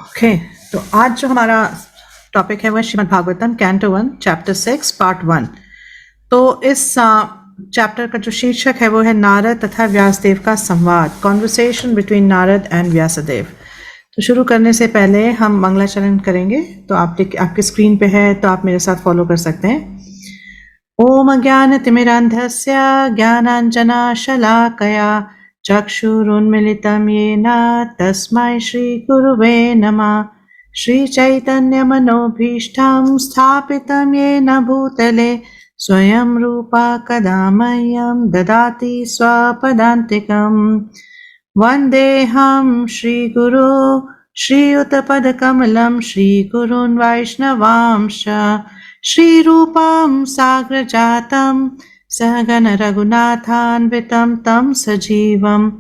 Okay, तो आज जो हमारा टॉपिक है वह Shrimad Bhagavatam canto 1 chapter 6 part 1। तो इस चैप्टर का जो शीर्षक है वो है नारद तथा व्यासदेव का संवाद, conversation between Narad and Vyasdev. तो शुरू करने से पहले हम मंगलाचरण करेंगे। तो आपके स्क्रीन पे है, तो आप मेरे साथ फॉलो कर सकते हैं। ओम ज्ञानतिमिरान्धस्य ज्ञानाञ्जनशलाकया चक्षुरुन्मिलितं येन तस्मै श्रीगुरुवे नमः। श्रीचैतन्यमनोभीष्टं स्थापितं येन भूतले स्वयं रूपा कदा मह्यं ददाति स्वपदान्तिकम्। वन्देऽहं श्रीगुरो श्रीयुतपदकमलं श्रीगुरून् वैष्णवांश्च श्रीरूपं साग्रजातं सहगण रघुनाथान्वितं तं सजीवं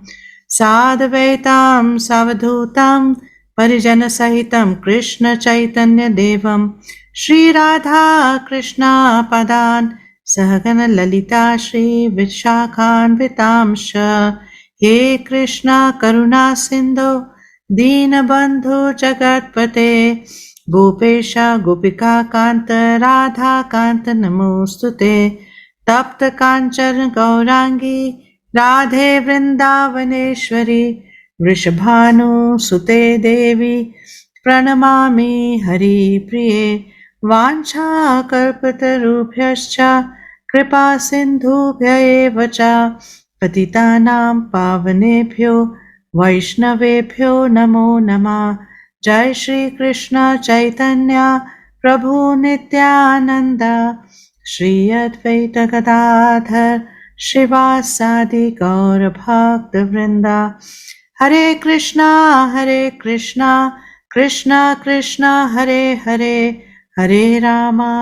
साद्वैतां सावधूतं परिजनसहितं कृष्ण चैतन्य देवं श्रीराधा कृष्णा पदान् सहगण ललिता श्री विशाखान्वितांश्च। हे कृष्णा करुणा सिन्धो दीनबन्धो जगत्पते गोपेश गोपिका कान्त राधा कान्त नमोस्तुते। तप्त कांचन गौरांगी राधे वृंदावनेश्वरी वृषभानुसुते देवी प्रणमामि हरिप्रिये। वाञ्छाकल्पतरुभ्यश्च कृपा सिन्धुभ्य एव च पतितानां पावनेभ्यो वैष्णवेभ्यो नमो नमः। जय श्री कृष्ण चैतन्य प्रभु नित्यानंद श्री अद्वैत गदाधर श्रीवासादि गौर भक्त वृंदा। हरे कृष्णा कृष्णा कृष्णा हरे हरे, हरे रामा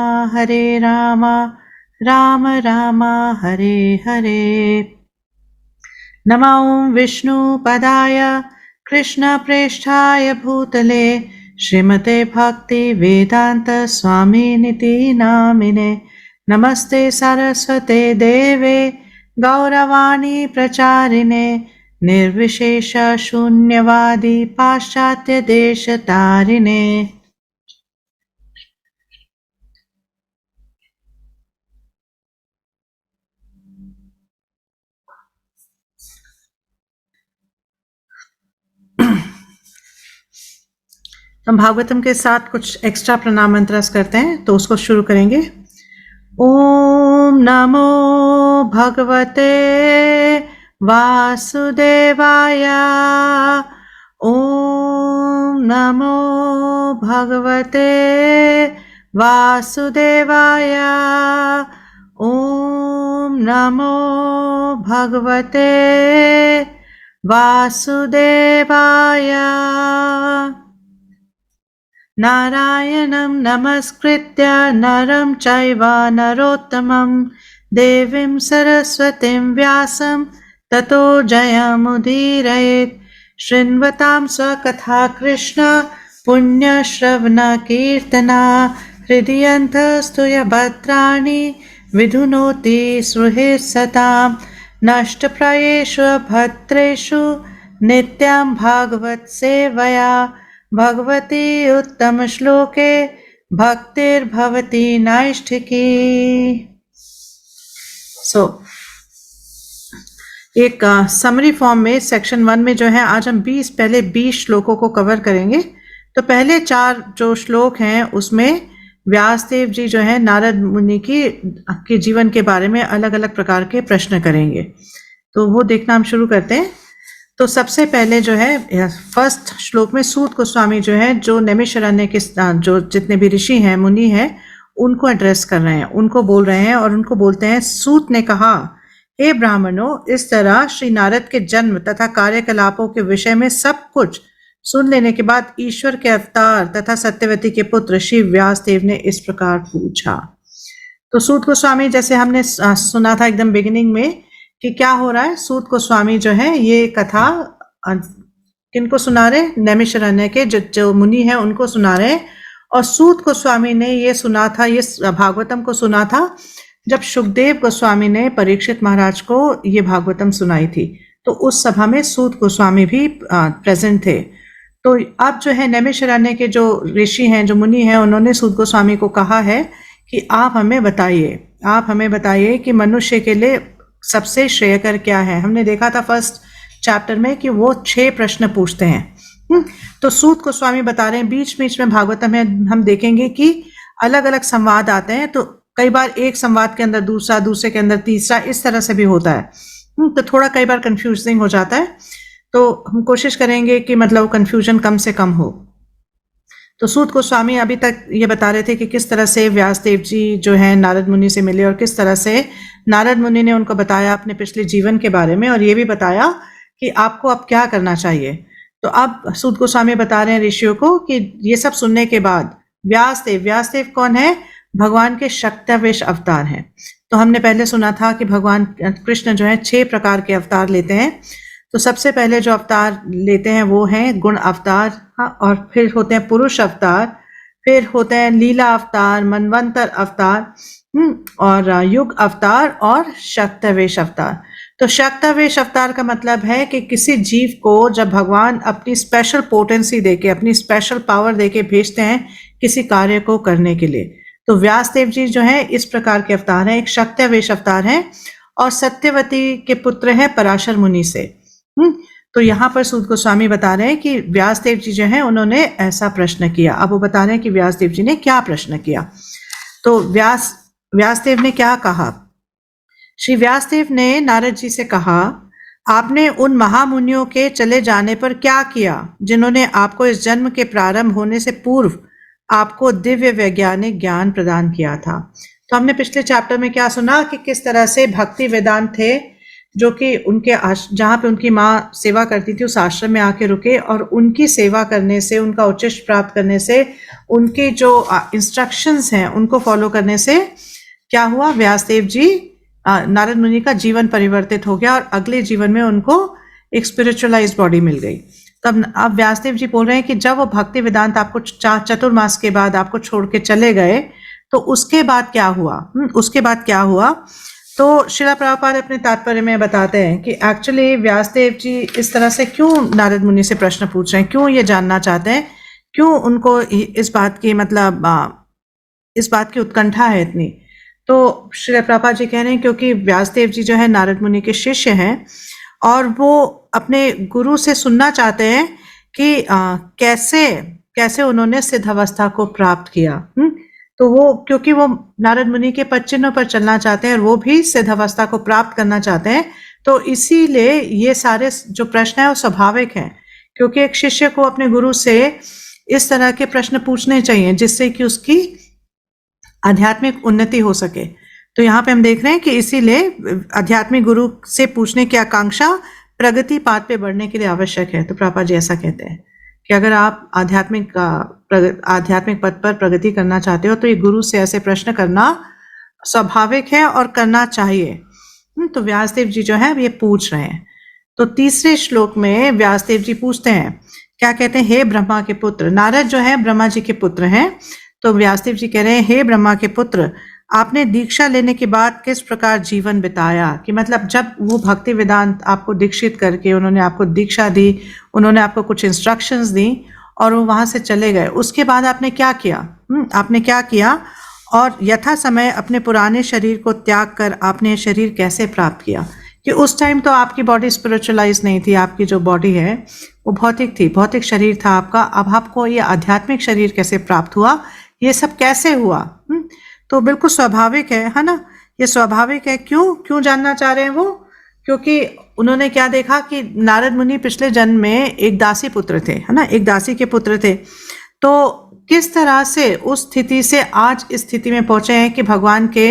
राम राम हरे हरे। नमो विष्णुपदाय कृष्ण प्रेष्ठाय भूतले श्रीमते भक्ति वेदांत स्वामिनिति नामिने। नमस्ते सरस्वते देवे गौरवाणी प्रचारिणे निर्विशेष शून्यवादी पाश्चात्य देश तारिणे। हम भागवतम के साथ कुछ एक्स्ट्रा प्रणाम मंत्रस करते हैं, तो उसको शुरू करेंगे। ओम नमो भगवते वासुदेवाय। ओम नमो भगवते वासुदेवाय। ओम नमो भगवते वासुदेवाय। नारायणं नमस्कृत्य नरं चैव नरोत्तमं देवीं सरस्वतीं व्यासं ततो जयमुदीरयेत्। शृण्वतां स्वकथा कृष्ण पुण्यश्रवणकीर्तना हृदयन्तस्तु भद्राणि विधुनोति सुहृत्सतां। नष्टप्रायेषु भद्रेषु नित्यं भागवत सेवया भगवती उत्तम श्लोके भक्तिर्भवती नैष्ठिकी। एक समरी फॉर्म में सेक्शन 1 में जो है आज हम पहले 20 श्लोकों को कवर करेंगे। तो पहले 4 जो श्लोक हैं उसमें व्यासदेव जी जो है नारद मुनि के जीवन के बारे में अलग अलग प्रकार के प्रश्न करेंगे। तो वो देखना हम शुरू करते हैं। तो सबसे पहले जो है फर्स्ट श्लोक में सूत गोस्वामी जो है, जो नैमिषारण्य के जो जितने भी ऋषि हैं मुनि हैं उनको एड्रेस कर रहे हैं, उनको बोल रहे हैं और उनको बोलते हैं। सूत ने कहा, हे ब्राह्मणों, इस तरह श्री नारद के जन्म तथा कार्यकलापों के विषय में सब कुछ सुन लेने के बाद ईश्वर के अवतार तथा सत्यवती के पुत्र श्री व्यासदेव ने इस प्रकार पूछा। तो सूत गोस्वामी, जैसे हमने सुना था एकदम बिगिनिंग में कि क्या हो रहा है, सूत गोस्वामी जो है ये कथा किनको सुना रहे, नैमिषारण्य के जो मुनि हैं उनको सुना रहे। और सूत गोस्वामी ने ये सुना था, ये भागवतम को सुना था जब सुखदेव गोस्वामी ने परीक्षित महाराज को ये भागवतम सुनाई थी। तो उस सभा में सूत गोस्वामी भी प्रेजेंट थे। तो अब जो है नैमिषारण्य के जो ऋषि हैं, जो मुनि हैं, उन्होंने सूत गोस्वामी को कहा है कि आप हमें बताइए कि मनुष्य के लिए सबसे श्रेयकर क्या है। हमने देखा था फर्स्ट चैप्टर में कि वो 6 प्रश्न पूछते हैं। तो सूत गोस्वामी बता रहे हैं, बीच बीच में भागवतम में हम देखेंगे कि अलग अलग संवाद आते हैं, तो कई बार एक संवाद के अंदर दूसरा, दूसरे के अंदर तीसरा, इस तरह से भी होता है। तो थोड़ा कई बार कंफ्यूजिंग हो जाता है, तो हम कोशिश करेंगे कि मतलब कंफ्यूजन कम से कम हो। तो सूत गोस्वामी अभी तक ये बता रहे थे कि किस तरह से व्यासदेव जी जो है नारद मुनि से मिले और किस तरह से नारद मुनि ने उनको बताया अपने पिछले जीवन के बारे में, और ये भी बताया कि आपको अब क्या करना चाहिए। तो अब सूत गोस्वामी बता रहे हैं ऋषियों को कि ये सब सुनने के बाद व्यासदेव कौन है? भगवान के शक्त्यावेश अवतार हैं। तो हमने पहले सुना था कि भगवान कृष्ण जो है 6 प्रकार के अवतार लेते हैं। तो सबसे पहले जो अवतार लेते हैं वो हैं गुण अवतार, और फिर होते हैं पुरुष अवतार, फिर होते हैं लीला अवतार, मनवंतर अवतार, और युग अवतार और शक्त्यावेश अवतार। तो शक्त्यावेश अवतार का मतलब है कि किसी जीव को जब भगवान अपनी स्पेशल पोटेंसी देके, अपनी स्पेशल पावर देके भेजते हैं किसी कार्य को करने के लिए। तो व्यासदेव जी जो है इस प्रकार के अवतार हैं, एक शक्त्यावेश अवतार हैं, और सत्यवती के पुत्र हैं पराशर मुनि से। तो यहाँ पर सूत गोस्वामी बता रहे हैं कि व्यासदेव जी जो हैं उन्होंने ऐसा प्रश्न किया। अब वो बता रहे हैं कि व्यासदेव जी ने क्या प्रश्न किया। तो व्यासदेव ने क्या कहा? श्री व्यासदेव ने नारद जी से कहा, आपने उन महामुनियों के चले जाने पर क्या किया जिन्होंने आपको इस जन्म के प्रारंभ होने से पूर्व आपको दिव्य वैज्ञानिक ज्ञान प्रदान किया था। तो हमने पिछले चैप्टर में क्या सुना कि किस तरह से भक्ति वेदांत थे, जो कि उनके जहाँ पे उनकी माँ सेवा करती थी उस आश्रम में आके रुके, और उनकी सेवा करने से, उनका उच्चिष्ट प्राप्त करने से, उनके जो इंस्ट्रक्शंस हैं उनको फॉलो करने से क्या हुआ? व्यासदेव जी, नारद मुनि का जीवन परिवर्तित हो गया और अगले जीवन में उनको एक स्पिरिचुअलाइज्ड बॉडी मिल गई। तब अब व्यासदेव जी बोल रहे हैं कि जब वो भक्ति वेदांत आपको चतुर्मास के बाद आपको छोड़ के चले गए, तो उसके बाद क्या हुआ? तो श्रील प्रभुपाद अपने तात्पर्य में बताते हैं कि एक्चुअली व्यासदेव जी इस तरह से क्यों नारद मुनि से प्रश्न पूछ रहे हैं, क्यों ये जानना चाहते हैं, क्यों उनको इस बात की इस बात की उत्कंठा है इतनी। तो श्रील प्रभुपाद जी कह रहे हैं क्योंकि व्यासदेव जी जो है नारद मुनि के शिष्य हैं, और वो अपने गुरु से सुनना चाहते हैं कि कैसे उन्होंने सिद्धावस्था को प्राप्त किया। तो वो, क्योंकि वो नारद मुनि के पद चिन्हों पर चलना चाहते हैं और वो भी सिद्धावस्था को प्राप्त करना चाहते हैं, तो इसीलिए ये सारे जो प्रश्न है वो स्वाभाविक हैं, क्योंकि एक शिष्य को अपने गुरु से इस तरह के प्रश्न पूछने चाहिए जिससे कि उसकी आध्यात्मिक उन्नति हो सके। तो यहाँ पे हम देख रहे हैं कि इसीलिए आध्यात्मिक गुरु से पूछने की आकांक्षा प्रगति पाथ पे बढ़ने के लिए आवश्यक है। तो प्रभुपाद जी ऐसा कहते हैं कि अगर आप आध्यात्मिक पद पर प्रगति करना चाहते हो तो ये गुरु से ऐसे प्रश्न करना स्वाभाविक है और करना चाहिए। तो व्यासदेव जी जो है ये पूछ रहे हैं। तो तीसरे श्लोक में व्यासदेव जी पूछते हैं, क्या कहते हैं? हे ब्रह्मा के पुत्र। नारद जो है ब्रह्मा जी के पुत्र हैं। तो व्यासदेव जी कह रहे हैं, हे ब्रह्मा के पुत्र, आपने दीक्षा लेने के बाद किस प्रकार जीवन बिताया? कि मतलब जब वो भक्ति वेदांत आपको दीक्षित करके, उन्होंने आपको दीक्षा दी, उन्होंने आपको कुछ इंस्ट्रक्शंस दी और वो वहां से चले गए, उसके बाद आपने क्या किया? और यथा समय अपने पुराने शरीर को त्याग कर आपने शरीर कैसे प्राप्त किया? कि उस टाइम तो आपकी बॉडी स्पिरिचुअलाइज नहीं थी, आपकी जो बॉडी है वो भौतिक थी, भौतिक शरीर था आपका। अब आपको ये आध्यात्मिक शरीर कैसे प्राप्त हुआ? ये सब कैसे हुआ? तो बिल्कुल स्वाभाविक है ना? ये स्वाभाविक है। क्यों जानना चाह रहे हैं वो? क्योंकि उन्होंने क्या देखा कि नारद मुनि पिछले जन्म में एक दासी पुत्र थे, है ना, एक दासी के पुत्र थे। तो किस तरह से उस स्थिति से आज इस स्थिति में पहुंचे हैं कि भगवान के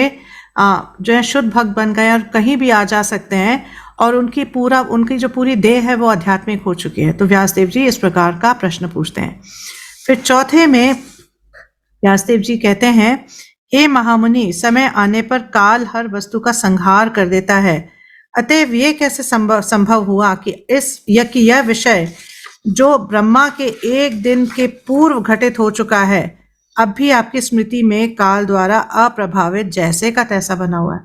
जो है शुद्ध भक्त बन गए और कहीं भी आ जा सकते हैं, और उनकी जो पूरी देह है वो आध्यात्मिक हो चुकी है। तो व्यासदेव जी इस प्रकार का प्रश्न पूछते हैं। फिर चौथे में व्यासदेव जी कहते हैं, हे महामुनि, समय आने पर काल हर वस्तु का संहार कर देता है, अतएव ये कैसे संभव हुआ कि यह विषय जो ब्रह्मा के एक दिन के पूर्व घटित हो चुका है अब भी आपकी स्मृति में काल द्वारा अप्रभावित जैसे का तैसा बना हुआ है?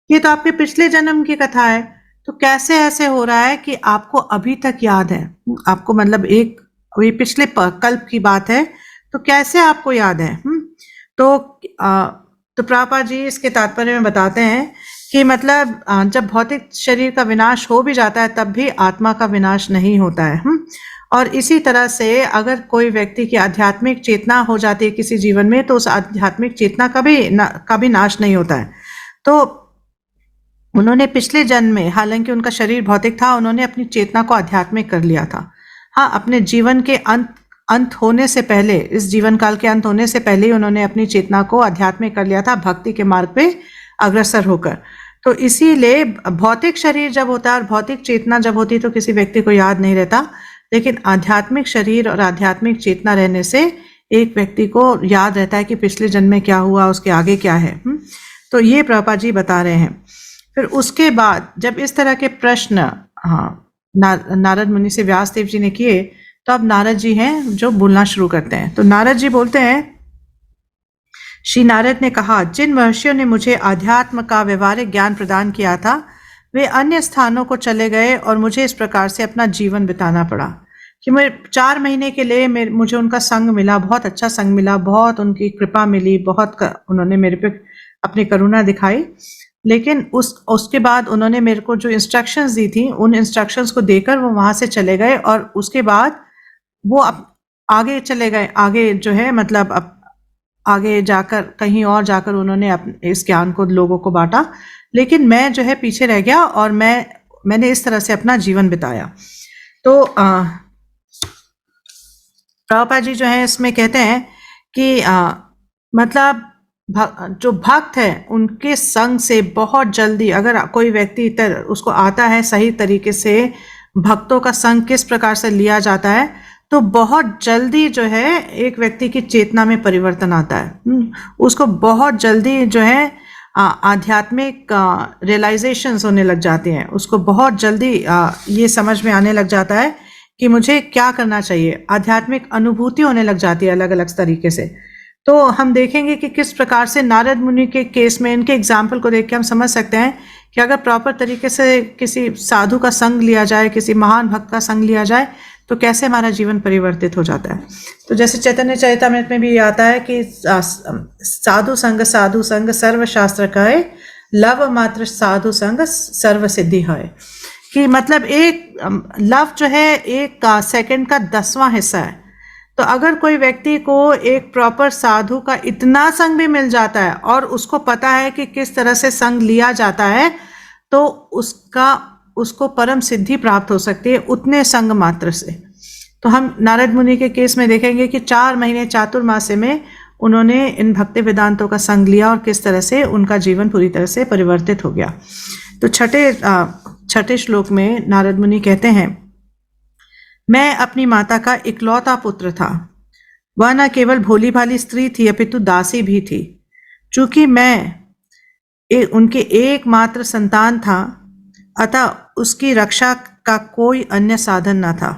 ये तो आपके पिछले जन्म की कथा है, तो कैसे ऐसे हो रहा है कि आपको अभी तक याद है? आपको मतलब एक ये पिछले कल्प की बात है, तो कैसे आपको याद है? तो तो प्रभुपाद जी इसके तात्पर्य में बताते हैं कि मतलब जब भौतिक शरीर का विनाश हो भी जाता है तब भी आत्मा का विनाश नहीं होता है। और इसी तरह से अगर कोई व्यक्ति की आध्यात्मिक चेतना हो जाती है किसी जीवन में, तो उस आध्यात्मिक चेतना का भी नाश नहीं होता है। तो उन्होंने पिछले जन्म में, हालांकि उनका शरीर भौतिक था, उन्होंने अपनी चेतना को आध्यात्मिक कर लिया था। हाँ, अपने जीवन के अंत होने से पहले, इस जीवन काल के अंत होने से पहले ही उन्होंने अपनी चेतना को आध्यात्मिक कर लिया था, भक्ति के मार्ग पे अग्रसर होकर। तो इसीलिए भौतिक शरीर जब होता है और भौतिक चेतना जब होती है तो किसी व्यक्ति को याद नहीं रहता, लेकिन आध्यात्मिक शरीर और आध्यात्मिक चेतना रहने से एक व्यक्ति को याद रहता है कि पिछले जन्म में क्या हुआ, उसके आगे क्या है। तो ये प्रभुपाद जी बता रहे हैं। फिर उसके बाद जब इस तरह के प्रश्न नारद मुनि से व्यासदेव जी ने किए, तो अब नारद जी हैं जो बोलना शुरू करते हैं। तो नारद जी बोलते हैं, श्री नारद ने कहा, जिन महर्षियों ने मुझे अध्यात्म का व्यवहारिक ज्ञान प्रदान किया था, वे अन्य स्थानों को चले गए और मुझे इस प्रकार से अपना जीवन बिताना पड़ा कि मैं 4 महीने के लिए मुझे उनका संग मिला, बहुत अच्छा संग मिला, बहुत उनकी कृपा मिली, बहुत उन्होंने मेरे पे अपनी करुणा दिखाई। लेकिन उसके बाद उन्होंने मेरे को जो इंस्ट्रक्शंस दी थी, उन इंस्ट्रक्शंस को देकर वो वहां से चले गए और उसके बाद वो आगे चले गए। आगे जो है मतलब अब आगे जाकर कहीं और जाकर उन्होंने इस ज्ञान को लोगों को बांटा, लेकिन मैं जो है पीछे रह गया और मैंने इस तरह से अपना जीवन बिताया। तो प्रभुपाद जी जो है इसमें कहते हैं कि मतलब जो भक्त है उनके संग से बहुत जल्दी, अगर कोई व्यक्ति उसको आता है सही तरीके से भक्तों का संग किस प्रकार से लिया जाता है, तो बहुत जल्दी जो है एक व्यक्ति की चेतना में परिवर्तन आता है। उसको बहुत जल्दी जो है आध्यात्मिक रियलाइजेशंस होने लग जाते हैं। उसको बहुत जल्दी ये समझ में आने लग जाता है कि मुझे क्या करना चाहिए। आध्यात्मिक अनुभूति होने लग जाती है अलग अलग तरीके से। तो हम देखेंगे कि किस प्रकार से नारद मुनि के केस में, इनके एग्जाम्पल को देख के हम समझ सकते हैं कि अगर प्रॉपर तरीके से किसी साधु का संग लिया जाए, किसी महान भक्त का संग लिया जाए, तो कैसे हमारा जीवन परिवर्तित हो जाता है। तो जैसे चैतन्य चरितामृत में भी आता है कि साधु संग सर्व शास्त्र कहे, लव मात्र साधु संग सर्व सिद्धि है। कि मतलब एक लव जो है एक सेकंड का 10वां हिस्सा है। तो अगर कोई व्यक्ति को एक प्रॉपर साधु का इतना संग भी मिल जाता है और उसको पता है कि किस तरह से संग लिया जाता है, तो उसको परम सिद्धि प्राप्त हो सकती है उतने संग मात्र से। तो हम नारद मुनि के केस में देखेंगे कि 4 महीने चातुर्मास्य में उन्होंने इन भक्ति वेदांतों का संग लिया और किस तरह से उनका जीवन पूरी तरह से परिवर्तित हो गया। तो छठे श्लोक में नारद मुनि कहते हैं, मैं अपनी माता का इकलौता पुत्र था। वह न केवल भोली भाली स्त्री थी अपितु दासी भी थी। चूंकि मैं उनके एकमात्र संतान था, अतः उसकी रक्षा का कोई अन्य साधन न था।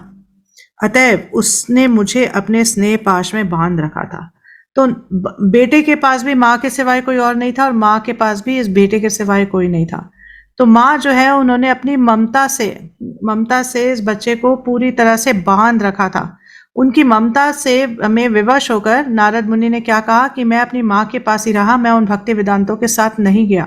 अतएव उसने मुझे अपने स्नेह पाश में बांध रखा था। तो बेटे के पास भी माँ के सिवाय कोई और नहीं था और माँ के पास भी इस बेटे के सिवाय कोई नहीं था। तो माँ जो है उन्होंने अपनी ममता से इस बच्चे को पूरी तरह से बांध रखा था। उनकी ममता से में विवश होकर नारद मुनि ने क्या कहा कि मैं अपनी माँ के पास ही रहा, मैं उन भक्ति वेदांतों के साथ नहीं गया।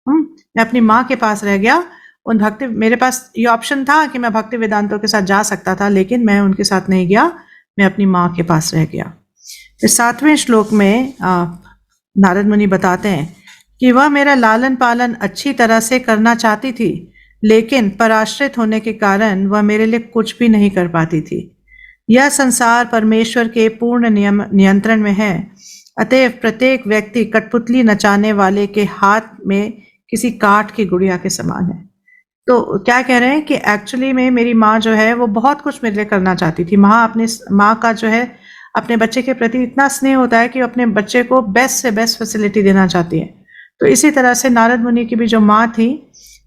मैं अपनी माँ के पास रह गया। मेरे पास ये ऑप्शन था कि मैं भक्ति वेदांतों के साथ जा सकता था, लेकिन मैं उनके साथ नहीं गया, मैं अपनी माँ के पास रह गया। इस 7वें श्लोक में नारद मुनि बताते हैं कि वह मेरा लालन पालन अच्छी तरह से करना चाहती थी, लेकिन पराश्रित होने के कारण वह मेरे लिए कुछ भी नहीं कर पाती थी। यह संसार परमेश्वर के पूर्ण नियंत्रण में है, अतएव प्रत्येक व्यक्ति कठपुतली नचाने वाले के हाथ में किसी काठ की गुड़िया के समान है। तो क्या कह रहे हैं कि एक्चुअली में मेरी माँ जो है वो बहुत कुछ मेरे लिए करना चाहती थी। माँ का जो है अपने बच्चे के प्रति इतना स्नेह होता है कि वो अपने बच्चे को बेस्ट से बेस्ट फैसिलिटी देना चाहती है। तो इसी तरह से नारद मुनि की भी जो माँ थी,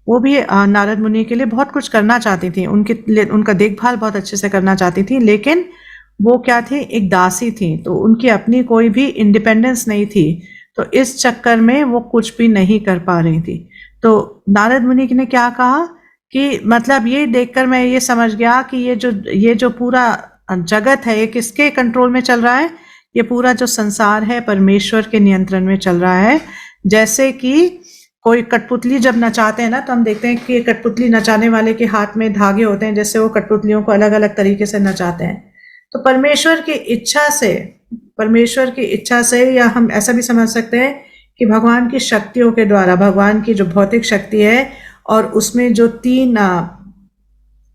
वो भी नारद मुनि के लिए बहुत कुछ करना चाहती थी, उनका देखभाल बहुत अच्छे से करना चाहती थी, लेकिन वो क्या थी, एक दासी थी। तो उनकी अपनी कोई भी इंडिपेंडेंस नहीं थी। तो इस चक्कर में वो कुछ भी नहीं कर पा रही थी। तो नारद मुनि ने क्या कहा कि मतलब ये देखकर मैं ये समझ गया कि ये जो पूरा जगत है ये किसके कंट्रोल में चल रहा है? ये पूरा जो संसार है परमेश्वर के नियंत्रण में चल रहा है। जैसे कि कोई कठपुतली जब नचाते हैं ना, तो हम देखते हैं कि कठपुतली नचाने वाले के हाथ में धागे होते हैं, जैसे वो कठपुतलियों को अलग अलग तरीके से नचाते हैं। तो परमेश्वर की इच्छा से, या हम ऐसा भी समझ सकते हैं कि भगवान की शक्तियों के द्वारा, भगवान की जो भौतिक शक्ति है और उसमें जो 3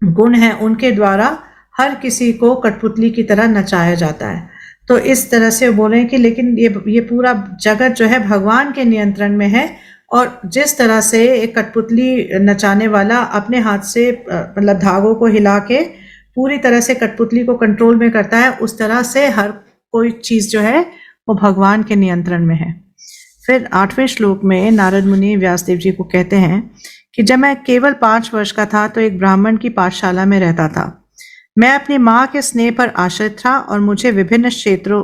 गुण हैं उनके द्वारा हर किसी को कठपुतली की तरह नचाया जाता है। तो इस तरह से बोले कि लेकिन ये पूरा जगत जो है भगवान के नियंत्रण में है, और जिस तरह से एक कठपुतली नचाने वाला अपने हाथ से मतलब धागों को हिला के पूरी तरह से कठपुतली को कंट्रोल में करता है, उस तरह से हर कोई चीज जो है वो भगवान के नियंत्रण में है। फिर 8वें श्लोक में नारद मुनि व्यासदेव जी को कहते हैं कि जब मैं केवल 5 वर्ष का था तो एक ब्राह्मण की पाठशाला में रहता था। मैं अपनी माँ के स्नेह पर आश्रित था और मुझे विभिन्न क्षेत्रों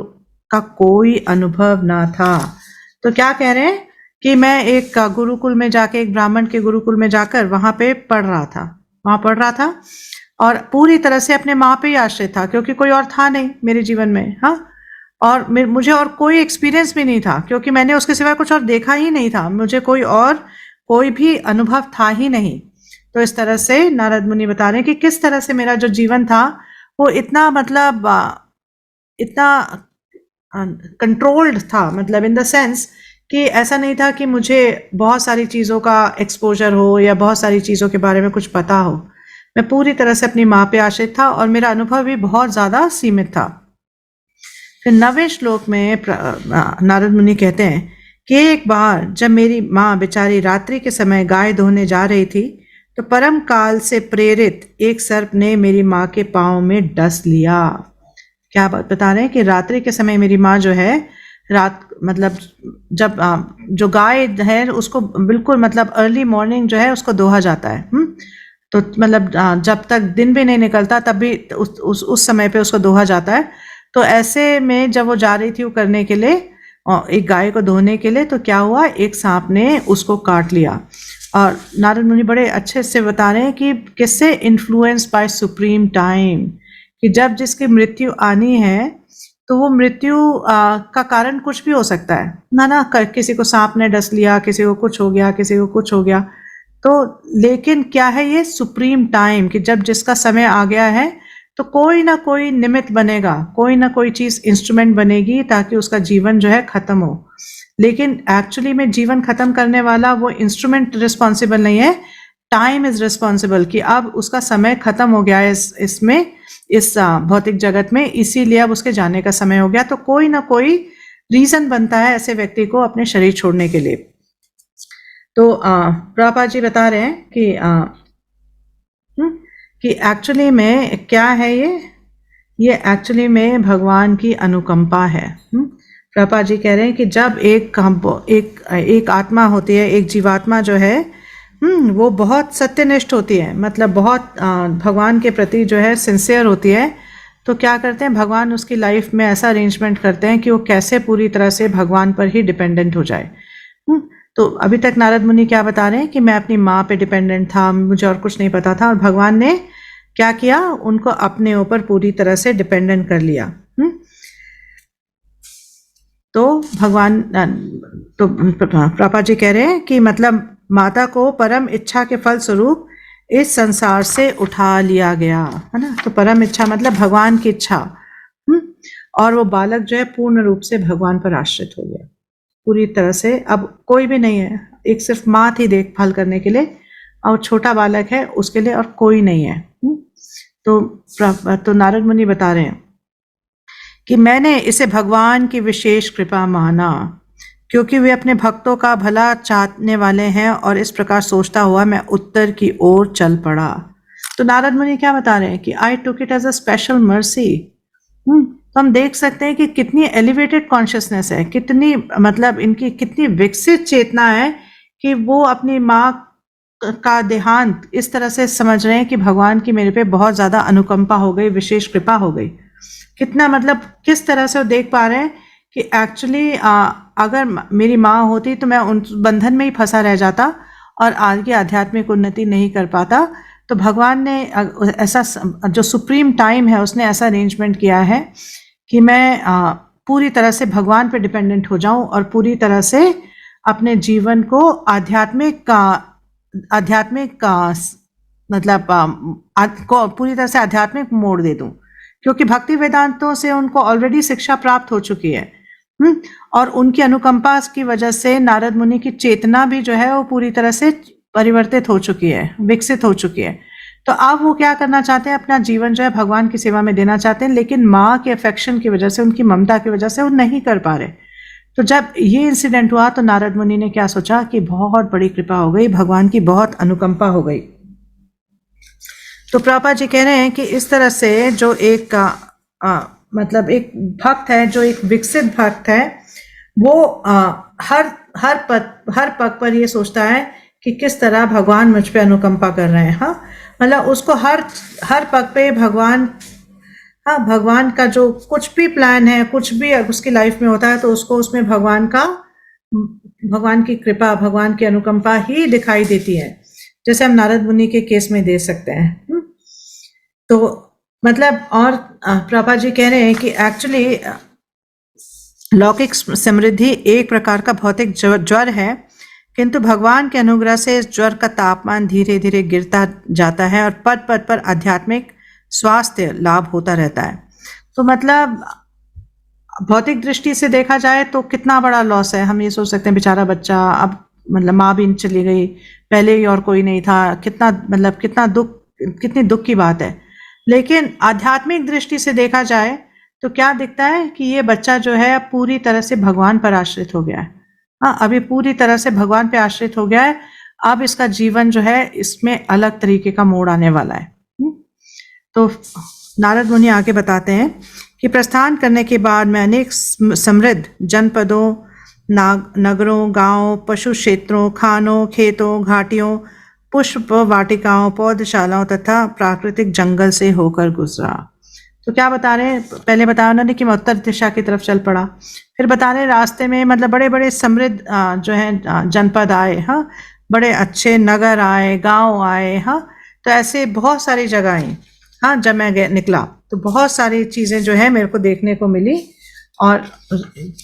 का कोई अनुभव ना था। तो क्या कह रहे हैं कि मैं एक गुरुकुल में जाके, एक ब्राह्मण के गुरुकुल में जाकर वहां पढ़ रहा था और पूरी तरह से अपने माँ पे ही आश्रित था, क्योंकि कोई और था नहीं मेरे जीवन में। हाँ, और मुझे और कोई एक्सपीरियंस भी नहीं था, क्योंकि मैंने उसके सिवा कुछ और देखा ही नहीं था, मुझे कोई भी अनुभव था ही नहीं। तो इस तरह से नारद मुनि बता रहे हैं कि किस तरह से मेरा जो जीवन था वो इतना मतलब इतना कंट्रोल्ड था, मतलब इन द सेंस कि ऐसा नहीं था कि मुझे बहुत सारी चीज़ों का एक्सपोजर हो या बहुत सारी चीज़ों के बारे में कुछ पता हो। मैं पूरी तरह से अपनी माँ पे आश्रित था और मेरा अनुभव भी बहुत ज़्यादा सीमित था। फिर 9वें श्लोक में नारद मुनि कहते हैं कि एक बार जब मेरी माँ बेचारी रात्रि के समय गाय धोने जा रही थी तो परम काल से प्रेरित एक सर्प ने मेरी माँ के पाँव में डस लिया। क्या बात बता रहे हैं कि रात्रि के समय मेरी माँ जो है मतलब जब जो गाय है उसको बिल्कुल मतलब अर्ली मॉर्निंग जो है उसको दोहा जाता है। तो मतलब जब तक दिन भी नहीं निकलता तब भी उस समय पे उसको दोहा जाता है। तो ऐसे में जब वो जा रही थी वो करने के लिए, एक गाय को धोने के लिए, तो क्या हुआ, एक सांप ने उसको काट लिया। और नारद मुनि बड़े अच्छे से बता रहे हैं कि किससे इन्फ्लुएंस बाय सुप्रीम टाइम, कि जब जिसकी मृत्यु आनी है तो वो मृत्यु का कारण कुछ भी हो सकता है ना। किसी को सांप ने डस लिया, किसी को कुछ हो गया, किसी को कुछ हो गया। तो लेकिन क्या है ये सुप्रीम टाइम, कि जब जिसका समय आ गया है तो कोई ना कोई निमित्त बनेगा, कोई ना कोई चीज इंस्ट्रूमेंट बनेगी ताकि उसका जीवन जो है खत्म हो। लेकिन एक्चुअली में जीवन खत्म करने वाला वो इंस्ट्रूमेंट रिस्पॉन्सिबल नहीं है, टाइम इज रिस्पॉन्सिबल, कि अब उसका समय खत्म हो गया है इस भौतिक जगत में, इसीलिए अब उसके जाने का समय हो गया। तो कोई ना कोई रीजन बनता है ऐसे व्यक्ति को अपने शरीर छोड़ने के लिए। तो प्रभुपाद जी बता रहे हैं कि एक्चुअली में क्या है ये एक्चुअली में भगवान की अनुकंपा है। प्रभुपाद जी कह रहे हैं कि जब एक आत्मा होती है, एक जीवात्मा जो है वो बहुत सत्यनिष्ठ होती है, मतलब बहुत भगवान के प्रति जो है सिंसियर होती है, तो क्या करते हैं भगवान उसकी लाइफ में ऐसा अरेंजमेंट करते हैं कि वो कैसे पूरी तरह से भगवान पर ही डिपेंडेंट हो जाए। तो अभी तक नारद मुनि क्या बता रहे हैं कि मैं अपनी माँ पे डिपेंडेंट था, मुझे और कुछ नहीं पता था, और भगवान ने क्या किया, उनको अपने ऊपर पूरी तरह से डिपेंडेंट कर लिया। तो भगवान तो प्रभुपाद जी कह रहे हैं कि मतलब माता को परम इच्छा के फल स्वरूप इस संसार से उठा लिया गया, है ना। तो परम इच्छा मतलब भगवान की इच्छा, और वो बालक जो है पूर्ण रूप से भगवान पर आश्रित हो गया पूरी तरह से। अब कोई भी नहीं है, एक सिर्फ माँ थी देखभाल करने के लिए, और छोटा बालक है उसके लिए और कोई नहीं है। तो नारद मुनि बता रहे हैं कि मैंने इसे भगवान की विशेष कृपा माना, क्योंकि वे अपने भक्तों का भला चाहने वाले हैं, और इस प्रकार सोचता हुआ मैं उत्तर की ओर चल पड़ा। तो नारद मुनि क्या बता रहे हैं कि I took it as a special mercy. तो हम देख सकते हैं कि कितनी एलिवेटेड कॉन्शियसनेस है, कितनी मतलब इनकी कितनी विकसित चेतना है कि वो अपनी माँ का देहांत इस तरह से समझ रहे हैं कि भगवान की मेरे पे बहुत ज्यादा अनुकंपा हो गई, विशेष कृपा हो गई। कितना मतलब किस तरह से वो देख पा रहे हैं कि एक्चुअली अगर मेरी माँ होती तो मैं उन बंधन में ही फंसा रह जाता और आगे आध्यात्मिक उन्नति नहीं कर पाता। तो भगवान ने ऐसा जो सुप्रीम टाइम है उसने ऐसा अरेंजमेंट किया है कि मैं पूरी तरह से भगवान पे डिपेंडेंट हो जाऊं और पूरी तरह से अपने जीवन को आध्यात्मिक मतलब को पूरी तरह से आध्यात्मिक मोड़ दे दूं, क्योंकि भक्ति वेदांतों से उनको ऑलरेडी शिक्षा प्राप्त हो चुकी है। और उनकी अनुकंपा की वजह से नारद मुनि की चेतना भी जो है वो पूरी तरह से परिवर्तित हो चुकी है, विकसित हो चुकी है। तो अब वो क्या करना चाहते हैं, अपना जीवन जो है भगवान की सेवा में देना चाहते हैं, लेकिन माँ के अफेक्शन की वजह से, उनकी ममता की वजह से वो नहीं कर पा रहे। तो जब ये इंसिडेंट हुआ तो नारद मुनि ने क्या सोचा कि बहुत बड़ी कृपा हो गई, भगवान की बहुत अनुकंपा हो गई। तो प्रभुपाद जी कह रहे हैं कि इस तरह से जो एक मतलब एक भक्त है, जो एक विकसित भक्त है, वो हर पग पर ये सोचता है कि किस तरह भगवान मुझ पे अनुकंपा कर रहे हैं। हाँ, मतलब उसको हर पग पे भगवान, हाँ, भगवान का जो कुछ भी प्लान है, कुछ भी उसकी लाइफ में होता है तो उसको उसमें भगवान की कृपा, भगवान की अनुकंपा ही दिखाई देती है, जैसे हम नारद मुनि के केस में देख सकते हैं। तो मतलब, और प्रभा जी कह रहे हैं कि एक्चुअली लौकिक समृद्धि एक प्रकार का भौतिक ज्वर है, किंतु भगवान के अनुग्रह से इस ज्वर का तापमान धीरे धीरे गिरता जाता है और पद पद पर आध्यात्मिक स्वास्थ्य लाभ होता रहता है। तो मतलब भौतिक दृष्टि से देखा जाए तो कितना बड़ा लॉस है। हम ये सोच सकते हैं बेचारा बच्चा, अब मतलब माँ भी चली गई, पहले ही और कोई नहीं था, कितना मतलब कितनी दुख की बात है। लेकिन आध्यात्मिक दृष्टि से देखा जाए तो क्या दिखता है कि ये बच्चा जो है पूरी तरह से भगवान पर आश्रित हो गया है। हाँ, अभी पूरी तरह से भगवान पे आश्रित हो गया है। अब इसका जीवन जो है इसमें अलग तरीके का मोड़ आने वाला है। तो नारद मुनि आगे बताते हैं कि प्रस्थान करने के बाद मैं अनेक समृद्ध जनपदों, नगरों, गांवों, पशु क्षेत्रों, खानों, खेतों, घाटियों, पुष्प वाटिकाओं, पौधशालाओं तथा प्राकृतिक जंगल से होकर गुजरा। तो क्या बता रहे हैं, पहले बताया उन्होंने कि मैं उत्तर दिशा की तरफ चल पड़ा, फिर बता रहे रास्ते में मतलब बड़े बड़े समृद्ध जो है जनपद आए, हाँ, बड़े अच्छे नगर आए, गांव आए, हाँ, तो ऐसे बहुत सारी जगह आई। हाँ, जब मैं निकला तो बहुत सारी चीजें जो है मेरे को देखने को मिली और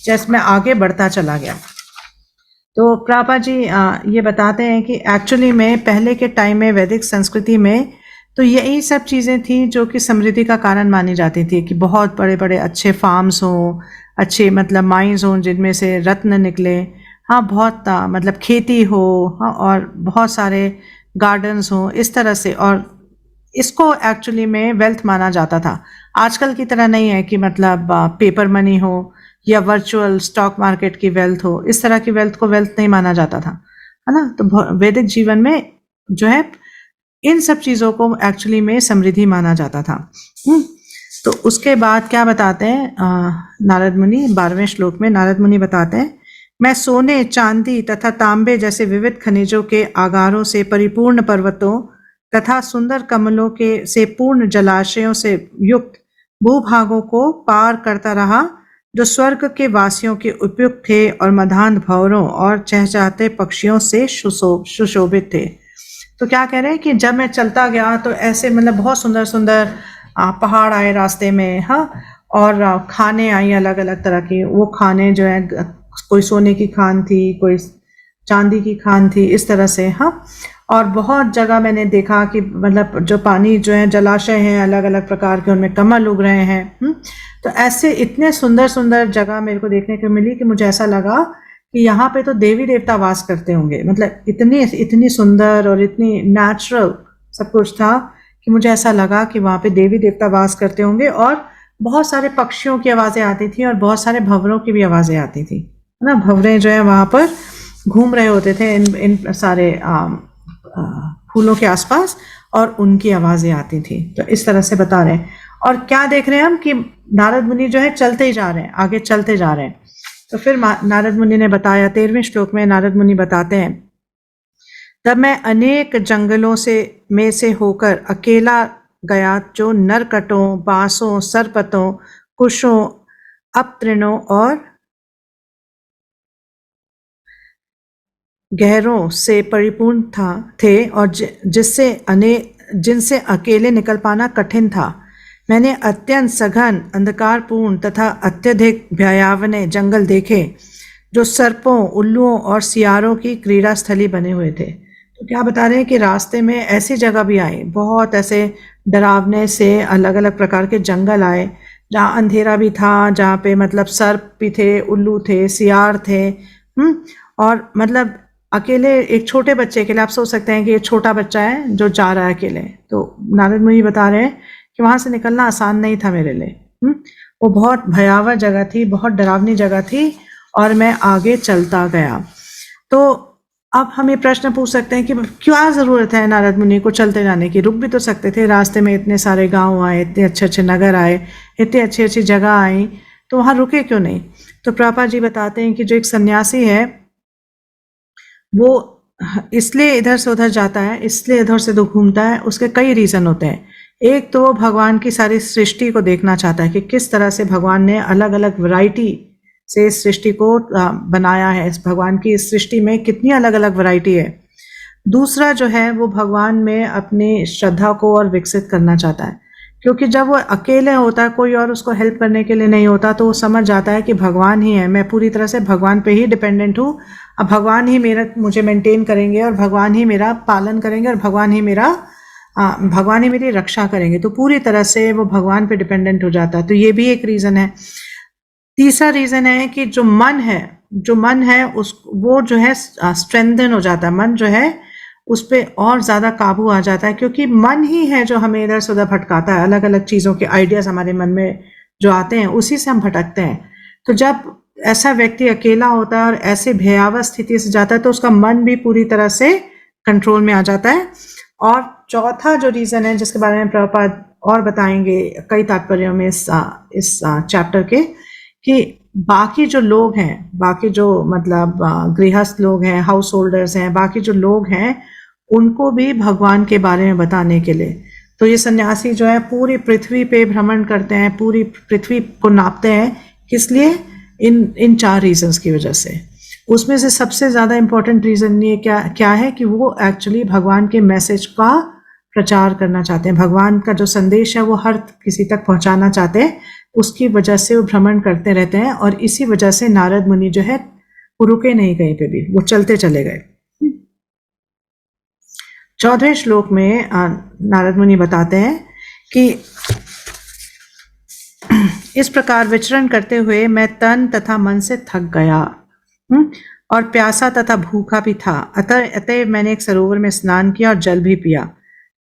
जैसे मैं आगे बढ़ता चला गया। तो प्रभा जी ये बताते हैं कि एक्चुअली में पहले के टाइम में वैदिक संस्कृति में तो यही सब चीज़ें थी जो कि समृद्धि का कारण मानी जाती थी, कि बहुत बड़े बड़े अच्छे फार्म्स हों, अच्छे मतलब माइंस हों जिनमें से रत्न निकले, हाँ, बहुत मतलब खेती हो, हाँ, और बहुत सारे गार्डन्स हों, इस तरह से। और इसको एक्चुअली में वेल्थ माना जाता था। आजकल की तरह नहीं है कि मतलब पेपर मनी हो या वर्चुअल स्टॉक मार्केट की वेल्थ हो, इस तरह की वेल्थ को वेल्थ नहीं माना जाता था, है ना। तो वैदिक जीवन में जो है इन सब चीज़ों को एक्चुअली में समृद्धि माना जाता था। तो उसके बाद क्या बताते हैं नारद मुनि, 12वें श्लोक में नारद मुनि बताते हैं, मैं सोने, चांदी तथा तांबे जैसे विविध खनिजों के आगारों से परिपूर्ण पर्वतों तथा सुंदर कमलों के से पूर्ण जलाशयों से युक्त भूभागों को पार करता रहा, जो स्वर्ग के वासियों के उपयुक्त थे और मधांध भंवरों और चहचहाते पक्षियों से सुशोभित थे। तो क्या कह रहे हैं कि जब मैं चलता गया तो ऐसे मतलब बहुत सुंदर सुंदर पहाड़ आए रास्ते में, हाँ, और खाने आई अलग अलग तरह के। वो खाने जो है कोई सोने की खान थी, कोई चांदी की खान थी, इस तरह से, हाँ। और बहुत जगह मैंने देखा कि मतलब जो पानी जो है जलाशय हैं अलग अलग प्रकार के, उनमें कमल उग रहे हैं। तो ऐसे इतने सुंदर सुंदर जगह मेरे को देखने को मिली कि मुझे ऐसा लगा कि यहाँ पे तो देवी देवता वास करते होंगे। मतलब इतनी सुंदर और इतनी नेचुरल सब कुछ था कि मुझे ऐसा लगा कि वहाँ पे देवी देवता वास करते होंगे। और बहुत सारे पक्षियों की आवाज़ें आती थी और बहुत सारे भंवरों की भी आवाज़ें आती थी, है ना। भंवरे जो है वहाँ पर घूम रहे होते थे इन सारे फूलों के आसपास और उनकी आवाज़ें आती थी। तो इस तरह से बता रहे हैं। और क्या देख रहे हैं हम कि नारद मुनि जो है चलते ही जा रहे हैं, आगे चलते जा रहे हैं। तो फिर नारद मुनि ने बताया, 13वें श्लोक में नारद मुनि बताते हैं, तब मैं अनेक जंगलों में से होकर अकेला गया, जो नरकटों, बांसों, सरपतों, कुशों, अपतृणों और गहरों से परिपूर्ण थे, और जिससे जिनसे अकेले निकल पाना कठिन था। मैंने अत्यंत सघन, अंधकारपूर्ण तथा अत्यधिक भयावने जंगल देखे जो सर्पों, उल्लुओं और सियारों की क्रीड़ा स्थली बने हुए थे। तो क्या बता रहे हैं कि रास्ते में ऐसी जगह भी आई, बहुत ऐसे डरावने से अलग अलग प्रकार के जंगल आए जहाँ अंधेरा भी था, जहाँ पे मतलब सर्प भी थे, उल्लू थे, सियार थे। और मतलब अकेले एक छोटे बच्चे के लिए आप सोच सकते हैं कि ये छोटा बच्चा है जो जा रहा है अकेले। तो नारद मुनि बता रहे हैं कि वहां से निकलना आसान नहीं था मेरे लिए। वो बहुत भयावह जगह थी, बहुत डरावनी जगह थी, और मैं आगे चलता गया। तो अब हम ये प्रश्न पूछ सकते हैं कि क्या जरूरत है नारद मुनि को चलते जाने की? रुक भी तो सकते थे, रास्ते में इतने सारे गांव आए, इतने अच्छे अच्छे नगर आए, इतनी अच्छी अच्छी जगह आई, तो वहां रुके क्यों नहीं? तो प्रभुपाद जी बताते हैं कि जो एक सन्यासी है वो इसलिए इधर से उधर जाता है, इसलिए इधर से उधर घूमता है, उसके कई रीजन होते हैं। एक तो वो भगवान की सारी सृष्टि को देखना चाहता है कि किस तरह से भगवान ने अलग अलग वैरायटी से इस सृष्टि को बनाया है, इस भगवान की इस सृष्टि में कितनी अलग अलग वैरायटी है। दूसरा जो है वो भगवान में अपनी श्रद्धा को और विकसित करना चाहता है, क्योंकि जब वो अकेले होता है, कोई और उसको हेल्प करने के लिए नहीं होता, तो वो समझ जाता है कि भगवान ही है, मैं पूरी तरह से भगवान पे ही डिपेंडेंट हूँ। अब भगवान ही मेरा मुझे मेंटेन करेंगे और भगवान ही मेरा पालन करेंगे और भगवान ही मेरी रक्षा करेंगे। तो पूरी तरह से वो भगवान पे डिपेंडेंट हो जाता है। तो ये भी एक रीजन है। तीसरा रीजन है कि जो मन है उस वो जो है स्ट्रेंथन हो जाता है। मन जो है उस पर और ज्यादा काबू आ जाता है, क्योंकि मन ही है जो हमें इधर से उधर भटकाता है। अलग अलग चीजों के आइडियाज हमारे मन में जो आते हैं उसी से हम भटकते हैं। तो जब ऐसा व्यक्ति अकेला होता है और ऐसे भयावह स्थिति से जाता है तो उसका मन भी पूरी तरह से कंट्रोल में आ जाता है। और चौथा जो रीजन है जिसके बारे में प्रभुपाद और बताएंगे कई तात्पर्यों में इस चैप्टर के, कि बाकी जो लोग हैं, बाकी जो मतलब गृहस्थ लोग हैं, हाउस होल्डर्स हैं, बाकी जो लोग हैं, उनको भी भगवान के बारे में बताने के लिए। तो ये सन्यासी जो है पूरी पृथ्वी पे भ्रमण करते हैं, पूरी पृथ्वी को नापते हैं। किस लिए? इन 4 रीजंस की वजह से। उसमें से सबसे ज्यादा इंपॉर्टेंट रीजन ये क्या है कि वो एक्चुअली भगवान के मैसेज का प्रचार करना चाहते हैं। भगवान का जो संदेश है वो हर किसी तक पहुंचाना चाहते हैं। उसकी वजह से वो भ्रमण करते रहते हैं, और इसी वजह से नारद मुनि जो है वो रुके नहीं कहीं पे भी, वो चलते चले गए। 14वें श्लोक में नारद मुनि बताते हैं कि इस प्रकार विचरण करते हुए मैं तन तथा मन से थक गया और प्यासा तथा भूखा भी था। अतएव मैंने एक सरोवर में स्नान किया और जल भी पिया।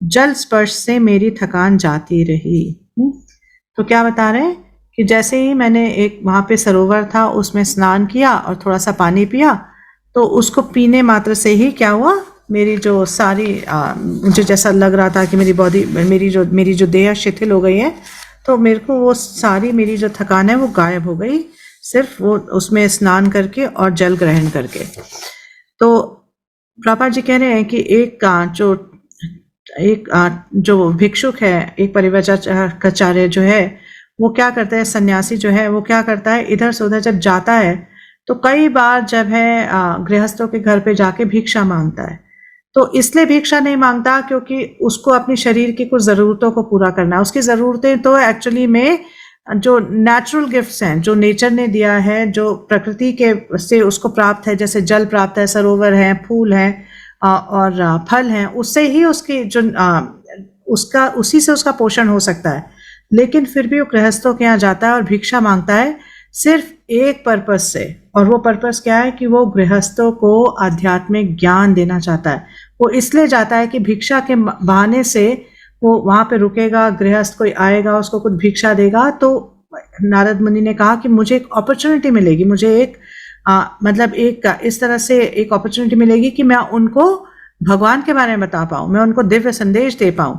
जल स्पर्श से मेरी थकान जाती रही। तो क्या बता रहे हैं कि जैसे ही मैंने एक वहां पे सरोवर था उसमें स्नान किया और थोड़ा सा पानी पिया, तो उसको पीने मात्र से ही क्या हुआ, मेरी जो सारी मुझे जैसा लग रहा था कि मेरी बॉडी, मेरी जो देह शिथिल हो गई है, तो मेरे को वो सारी मेरी जो थकान है वो गायब हो गई, सिर्फ वो उसमें स्नान करके और जल ग्रहण करके। तो प्रभुपाद जी कह रहे हैं कि एक जो भिक्षुक है, एक परिव्राजकाचार्य जो है, वो क्या करता है, सन्यासी जो है वो क्या करता है, इधर से उधर जब जाता है तो कई बार जब है गृहस्थों के घर पे जाके भिक्षा मांगता है। तो इसलिए भिक्षा नहीं मांगता क्योंकि उसको अपने शरीर की कुछ जरूरतों को पूरा करना है। उसकी जरूरतें तो एक्चुअली में जो नेचुरल गिफ्ट्स हैं, जो नेचर ने दिया है, जो प्रकृति के से उसको प्राप्त है, जैसे जल प्राप्त है, सरोवर है, फूल है और फल हैं, उससे ही उसकी जो उसका उसी से उसका पोषण हो सकता है। लेकिन फिर भी वो गृहस्थों के यहाँ जाता है और भिक्षा मांगता है सिर्फ एक पर्पस से, और वो पर्पस क्या है कि वो गृहस्थों को आध्यात्मिक ज्ञान देना चाहता है। वो इसलिए जाता है कि भिक्षा के बहाने से वो वहां पे रुकेगा, गृहस्थ कोई आएगा उसको कुछ भिक्षा देगा, तो नारद मुनि ने कहा कि मुझे एक अपॉर्चुनिटी मिलेगी, मुझे एक मतलब एक इस तरह से एक अपॉर्चुनिटी मिलेगी कि मैं उनको भगवान के बारे में बता पाऊं, मैं उनको दिव्य संदेश दे पाऊं।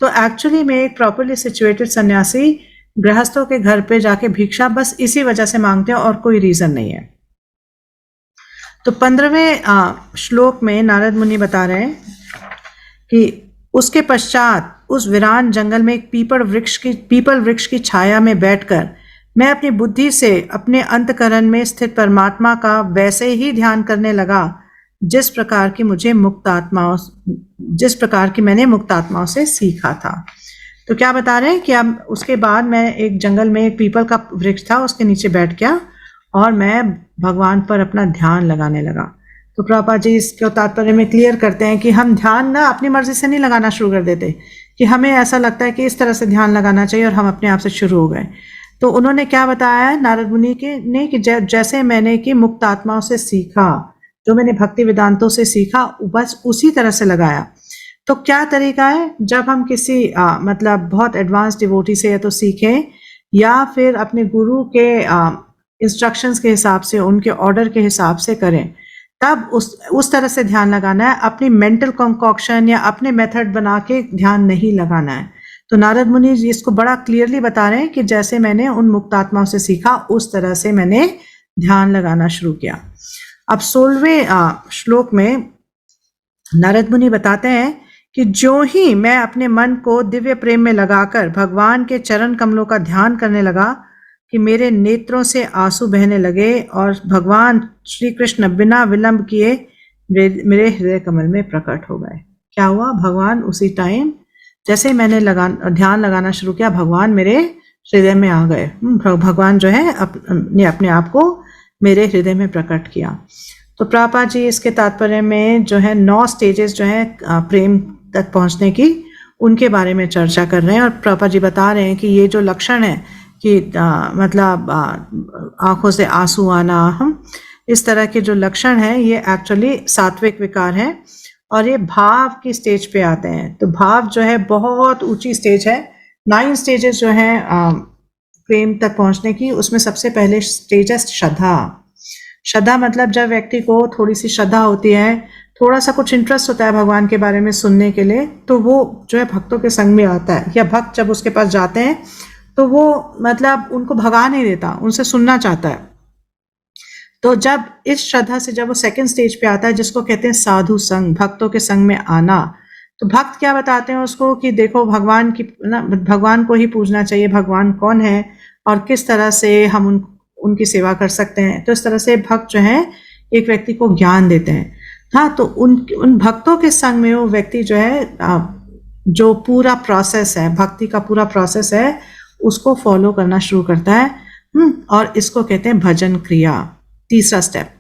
तो एक्चुअली में एक प्रॉपरली सिचुएटेड सन्यासी गृहस्थों के घर पे जाके भिक्षा बस इसी वजह से मांगते हैं और कोई रीजन नहीं है। तो 15वें श्लोक में नारद मुनि बता रहे हैं कि उसके पश्चात उस वीरान जंगल में एक पीपल वृक्ष की छाया में बैठकर मैं अपनी बुद्धि से अपने अंतकरण में स्थित परमात्मा का वैसे ही ध्यान करने लगा जिस प्रकार की मैंने मुक्त आत्माओं से सीखा था। तो क्या बता रहे हैं कि अब उसके बाद मैं एक जंगल में एक पीपल का वृक्ष था, उसके नीचे बैठ गया और मैं भगवान पर अपना ध्यान लगाने लगा। तो प्रभुपाद जी इसके तात्पर्य में क्लियर करते हैं कि हम ध्यान ना अपनी मर्जी से नहीं लगाना शुरू कर देते, कि हमें ऐसा लगता है कि इस तरह से ध्यान लगाना चाहिए और हम अपने आप से शुरू हो गए। तो उन्होंने क्या बताया है नारद मुनि ने कि जैसे मैंने कि मुक्त आत्माओं से सीखा, जो मैंने भक्ति वेदांतों से सीखा, बस उसी तरह से लगाया। तो क्या तरीका है, जब हम किसी मतलब बहुत एडवांस डिवोटी से या तो सीखें या फिर अपने गुरु के इंस्ट्रक्शंस के हिसाब से, उनके ऑर्डर के हिसाब से करें, तब उस तरह से ध्यान लगाना है। अपनी मेंटल कंकॉक्शन या अपने मेथड बना के ध्यान नहीं लगाना है। तो नारद मुनि जी इसको बड़ा क्लियरली बता रहे हैं कि जैसे मैंने उन मुक्त आत्माओं से सीखा, उस तरह से मैंने ध्यान लगाना शुरू किया। अब 16वें श्लोक में नारद मुनि बताते हैं कि जो ही मैं अपने मन को दिव्य प्रेम में लगाकर भगवान के चरण कमलों का ध्यान करने लगा कि मेरे नेत्रों से आंसू बहने लगे और भगवान श्री कृष्ण बिना विलंब किए मेरे हृदय कमल में प्रकट हो गए। क्या हुआ, भगवान उसी टाइम जैसे मैंने ध्यान लगाना शुरू किया, भगवान मेरे हृदय में आ गए। भगवान जो है ने अपने आप को मेरे हृदय में प्रकट किया। तो प्रभुपाद जी इसके तात्पर्य में जो है 9 स्टेजेस जो है प्रेम तक पहुंचने की, उनके बारे में चर्चा कर रहे हैं। और प्रभुपाद जी बता रहे हैं कि ये जो लक्षण है कि मतलब आंखों से आंसू आना, हम इस तरह के जो लक्षण हैं, ये एक्चुअली सात्विक विकार हैं और ये भाव की स्टेज पे आते हैं। तो भाव जो है बहुत ऊंची स्टेज है। 9 स्टेजेस जो हैं प्रेम तक पहुंचने की, उसमें सबसे पहले स्टेज है श्रद्धा। श्रद्धा मतलब जब व्यक्ति को थोड़ी सी श्रद्धा होती है, थोड़ा सा कुछ इंटरेस्ट होता है भगवान के बारे में सुनने के लिए, तो वो जो है भक्तों के संग में आता है, या भक्त जब उसके पास जाते हैं तो वो मतलब उनको भगा नहीं देता, उनसे सुनना चाहता है। तो जब इस श्रद्धा से जब वो सेकंड स्टेज पे आता है, जिसको कहते हैं साधु संग, भक्तों के संग में आना, तो भक्त क्या बताते हैं उसको कि देखो भगवान को ही पूजना चाहिए, भगवान कौन है और किस तरह से हम उनकी सेवा कर सकते हैं। तो इस तरह से भक्त जो है एक व्यक्ति को ज्ञान देते हैं। हाँ, तो उन भक्तों के संग में वो व्यक्ति जो है जो पूरा प्रोसेस है, भक्ति का पूरा प्रोसेस है, उसको फॉलो करना शुरू करता है। और इसको कहते हैं भजन क्रिया, तीसरा स्टेप।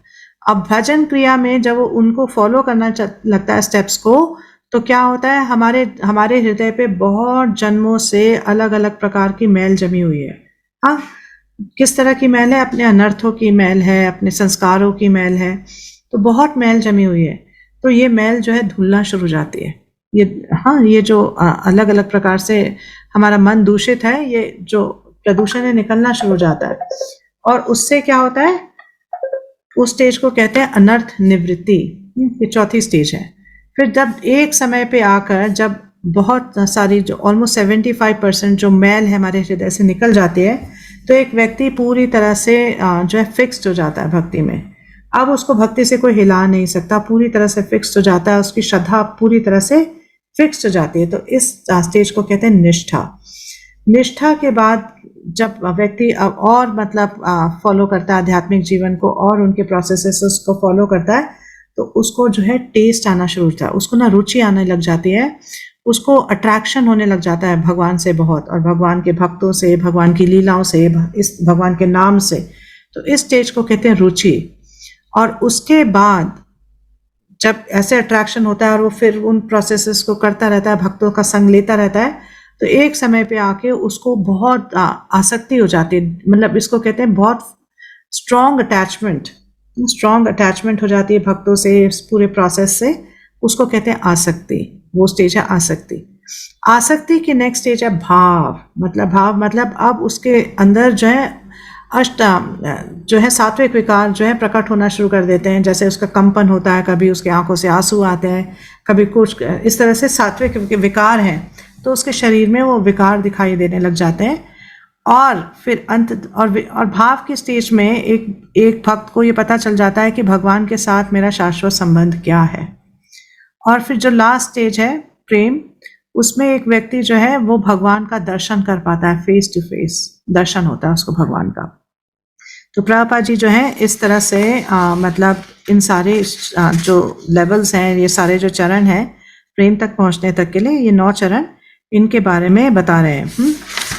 अब भजन क्रिया में जब वो उनको फॉलो करना लगता है स्टेप्स को, तो क्या होता है, हमारे हृदय पे बहुत जन्मों से अलग अलग प्रकार की मैल जमी हुई है। हाँ, किस तरह की मैल है, अपने अनर्थों की मैल है, अपने संस्कारों की मैल है, तो बहुत मैल जमी हुई है। तो ये मैल जो है धुलना शुरू हो जाती है। ये जो अलग अलग प्रकार से हमारा मन दूषित है, ये जो प्रदूषण है निकलना शुरू हो जाता है। और उससे क्या होता है, उस स्टेज को कहते हैं अनर्थ निवृत्ति। ये चौथी स्टेज है। फिर जब एक समय पे आकर जब बहुत सारी जो ऑलमोस्ट 75% जो मैल है हमारे हृदय से निकल जाती है, तो एक व्यक्ति पूरी तरह से जो है फिक्स्ड हो जाता है भक्ति में। अब उसको भक्ति से कोई हिला नहीं सकता, पूरी तरह से फिक्स्ड हो जाता है, उसकी श्रद्धा पूरी तरह से फिक्स्ड हो जाती है। तो इस स्टेज को कहते हैं निष्ठा। निष्ठा के बाद जब व्यक्ति और मतलब फॉलो करता है आध्यात्मिक जीवन को और उनके प्रोसेसेस को फॉलो करता है, तो उसको जो है टेस्ट आना शुरू होता है, उसको ना रुचि आने लग जाती है, उसको अट्रैक्शन होने लग जाता है भगवान से बहुत, और भगवान के भक्तों से, भगवान की लीलाओं से, इस भगवान के नाम से। तो इस स्टेज को कहते हैं रुचि। और उसके बाद जब ऐसे अट्रैक्शन होता है और वो फिर उन प्रोसेसेस को करता रहता है, भक्तों का संग लेता रहता है, तो एक समय पे आके उसको बहुत आसक्ति हो जाती है। मतलब इसको कहते हैं बहुत स्ट्रॉन्ग अटैचमेंट हो जाती है भक्तों से, इस पूरे प्रोसेस से। उसको कहते हैं आसक्ति। वो स्टेज है आसक्ति। आसक्ति की नेक्स्ट स्टेज है भाव मतलब अब उसके अंदर जो है जो है सात्विक विकार जो है प्रकट होना शुरू कर देते हैं। जैसे उसका कंपन होता है, कभी उसके आंखों से आंसू आते हैं, कभी कुछ इस तरह से सात्विक विकार हैं, तो उसके शरीर में वो विकार दिखाई देने लग जाते हैं। और फिर अंत और भाव की स्टेज में एक भक्त को ये पता चल जाता है कि भगवान के साथ मेरा शाश्वत संबंध क्या है। और फिर जो लास्ट स्टेज है प्रेम, उसमें एक व्यक्ति जो है वो भगवान का दर्शन कर पाता है, फेस टू फेस दर्शन होता है उसको भगवान का। तो प्रभुपाद जी जो है इस तरह से मतलब इन सारे जो लेवल्स हैं, ये सारे जो चरण हैं प्रेम तक पहुंचने तक के लिए, ये 9 चरण इनके बारे में बता रहे हैं।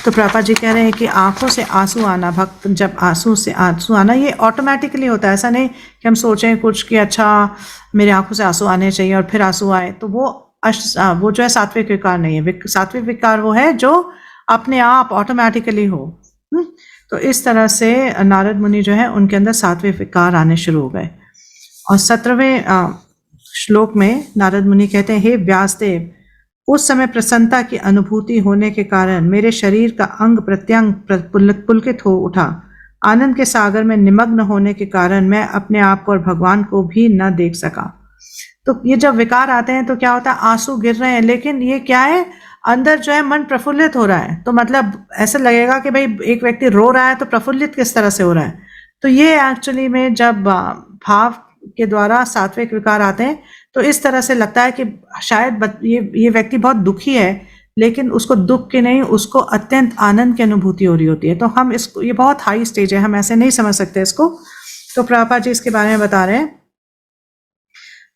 तो प्रभुपाद जी कह रहे हैं कि आंखों से आंसू आना, भक्त जब आंसू से आंसू आना ये ऑटोमेटिकली होता है, ऐसा नहीं कि हम सोचें कुछ कि अच्छा मेरे आंखों से आंसू आने चाहिए और फिर आंसू आए, तो वो जो है सात्विक विकार नहीं है। सात्विक विकार वो है जो अपने आप ऑटोमेटिकली हो। तो इस तरह से नारद मुनि जो है उनके अंदर सात्विक विकार आने शुरू हो गए। और 17वें श्लोक में नारद मुनि कहते हैं, हे व्यासदेव, उस समय प्रसन्नता की अनुभूति होने के कारण मेरे शरीर का अंग प्रत्यंग पुलकित हो उठा। आनंद के सागर में निमग्न होने के कारण मैं अपने आप को और भगवान को भी न देख सका। तो ये जब विकार आते हैं तो क्या होता है, आंसू गिर रहे हैं, लेकिन ये क्या है, अंदर जो है मन प्रफुल्लित हो रहा है। तो मतलब ऐसा लगेगा कि भाई एक व्यक्ति रो रहा है तो प्रफुल्लित किस तरह से हो रहा है। तो ये एक्चुअली में जब भाव के द्वारा सात्विक विकार आते हैं तो इस तरह से लगता है कि शायद ये व्यक्ति बहुत दुखी है, लेकिन उसको दुख की नहीं, उसको अत्यंत आनंद की अनुभूति हो रही होती है। तो हम इसको, ये बहुत हाई स्टेज है, हम ऐसे नहीं समझ सकते इसको। तो प्रभुपाद जी इसके बारे में बता रहे हैं।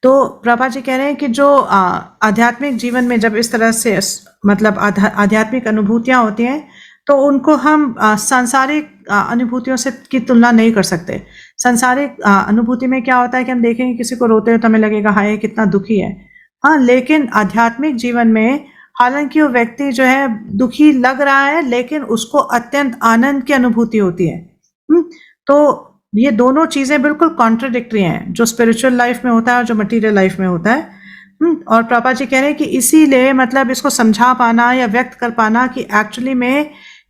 तो प्रभुपाद जी कह रहे हैं कि जो आध्यात्मिक जीवन में जब इस तरह से मतलब आध्यात्मिक अनुभूतियां होती हैं तो उनको हम सांसारिक अनुभूतियों से की तुलना नहीं कर सकते। सांसारिक अनुभूति में क्या होता है कि हम देखेंगे किसी को रोते हुए तो हमें लगेगा हाय कितना दुखी है, हाँ, लेकिन आध्यात्मिक जीवन में हालांकि वो व्यक्ति जो है दुखी लग रहा है लेकिन उसको अत्यंत आनंद की अनुभूति होती है। तो ये दोनों चीजें बिल्कुल कॉन्ट्राडिक्टरी हैं, जो स्पिरिचुअल लाइफ में होता है और जो मटीरियल लाइफ में होता है। और प्रभुपाद जी कह रहे हैं कि इसीलिए मतलब इसको समझा पाना या व्यक्त कर पाना कि एक्चुअली में